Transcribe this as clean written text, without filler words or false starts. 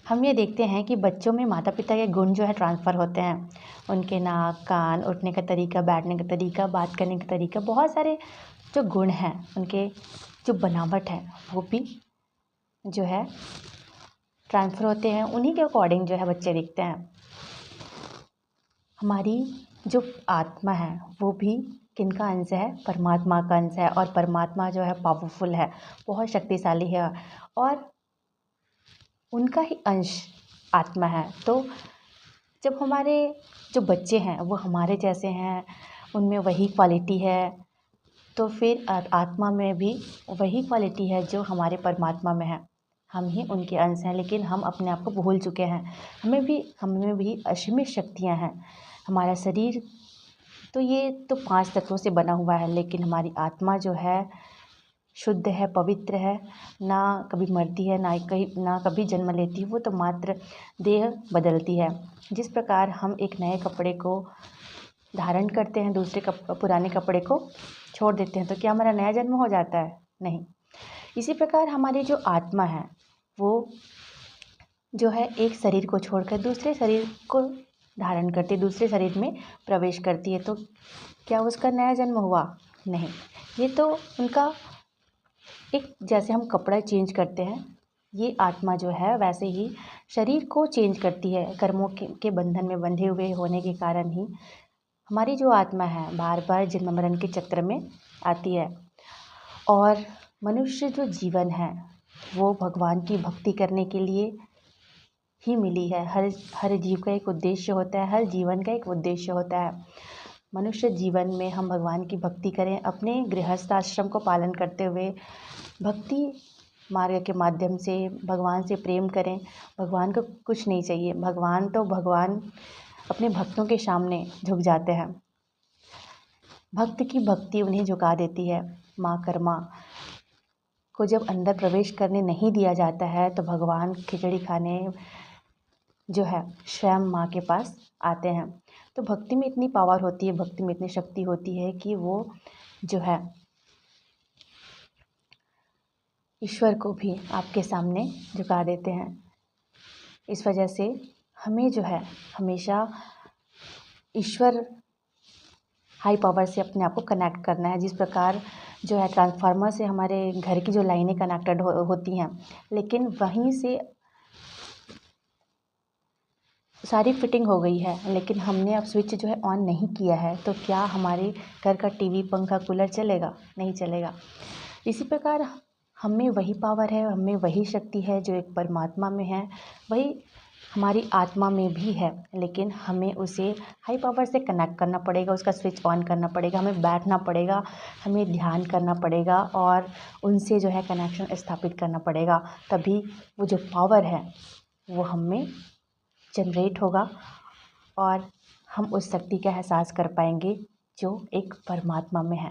हम ये देखते हैं कि बच्चों में माता पिता के गुण जो है ट्रांसफ़र होते हैं। उनके नाक, कान, उठने का तरीका, बैठने का तरीका, बात करने का तरीका, बहुत सारे जो गुण हैं, उनके जो बनावट है वो भी जो है ट्रांसफ़र होते हैं। उन्हीं के अकॉर्डिंग जो है बच्चे दिखते हैं। हमारी जो आत्मा है वो भी किनका अंश है? परमात्मा का अंश है। और परमात्मा जो है पावरफुल है, बहुत शक्तिशाली है और उनका ही अंश आत्मा है। तो जब हमारे जो बच्चे हैं वो हमारे जैसे हैं, उनमें वही क्वालिटी है, तो फिर आत्मा में भी वही क्वालिटी है जो हमारे परमात्मा में है। हम ही उनके अंश हैं, लेकिन हम अपने आप को भूल चुके हैं। हमें भी असीमित शक्तियाँ हैं। हमारा शरीर तो ये तो 5 तत्वों से बना हुआ है, लेकिन हमारी आत्मा जो है शुद्ध है, पवित्र है, ना कभी मरती है, ना कभी जन्म लेती है। वो तो मात्र देह बदलती है। जिस प्रकार हम एक नए कपड़े को धारण करते हैं, दूसरे पुराने कपड़े को छोड़ देते हैं, तो क्या हमारा नया जन्म हो जाता है? नहीं। इसी प्रकार हमारी जो आत्मा है वो जो है एक शरीर को छोड़कर दूसरे शरीर को धारण करती, दूसरे शरीर में प्रवेश करती है, तो क्या उसका नया जन्म हुआ? नहीं। ये तो उनका एक, जैसे हम कपड़ा चेंज करते हैं, ये आत्मा जो है वैसे ही शरीर को चेंज करती है। कर्मों के बंधन में बंधे हुए होने के कारण ही हमारी जो आत्मा है बार बार जन्म मरण के चक्र में आती है। और मनुष्य जो जीवन है वो भगवान की भक्ति करने के लिए ही मिली है। हर जीव का एक उद्देश्य होता है, हर जीवन का एक उद्देश्य होता है। मनुष्य जीवन में हम भगवान की भक्ति करें, अपने गृहस्थ आश्रम को पालन करते हुए भक्ति मार्ग के माध्यम से भगवान से प्रेम करें। भगवान को कुछ नहीं चाहिए, भगवान अपने भक्तों के सामने झुक जाते हैं। भक्त की भक्ति उन्हें झुका देती है। माँ कर्मा को जब अंदर प्रवेश करने नहीं दिया जाता है तो भगवान खिचड़ी खाने जो है स्वयं माँ के पास आते हैं। तो भक्ति में इतनी पावर होती है, भक्ति में इतनी शक्ति होती है कि वो जो है ईश्वर को भी आपके सामने झुका देते हैं। इस वजह से हमें जो है हमेशा ईश्वर हाई पावर से अपने आप को कनेक्ट करना है। जिस प्रकार जो है ट्रांसफार्मर से हमारे घर की जो लाइनें कनेक्टेड होती हैं, लेकिन वहीं से सारी फिटिंग हो गई है, लेकिन हमने अब स्विच जो है ऑन नहीं किया है, तो क्या हमारे घर का टीवी, पंखा, कूलर चलेगा? नहीं चलेगा। इसी प्रकार हम में वही पावर है, हम में वही शक्ति है जो एक परमात्मा में है, वही हमारी आत्मा में भी है, लेकिन हमें उसे हाई पावर से कनेक्ट करना पड़ेगा, उसका स्विच ऑन करना पड़ेगा, हमें बैठना पड़ेगा, हमें ध्यान करना पड़ेगा और उनसे जो है कनेक्शन स्थापित करना पड़ेगा। तभी वो जो पावर है वो हम में जनरेट होगा और हम उस शक्ति का एहसास कर पाएंगे जो एक परमात्मा में है।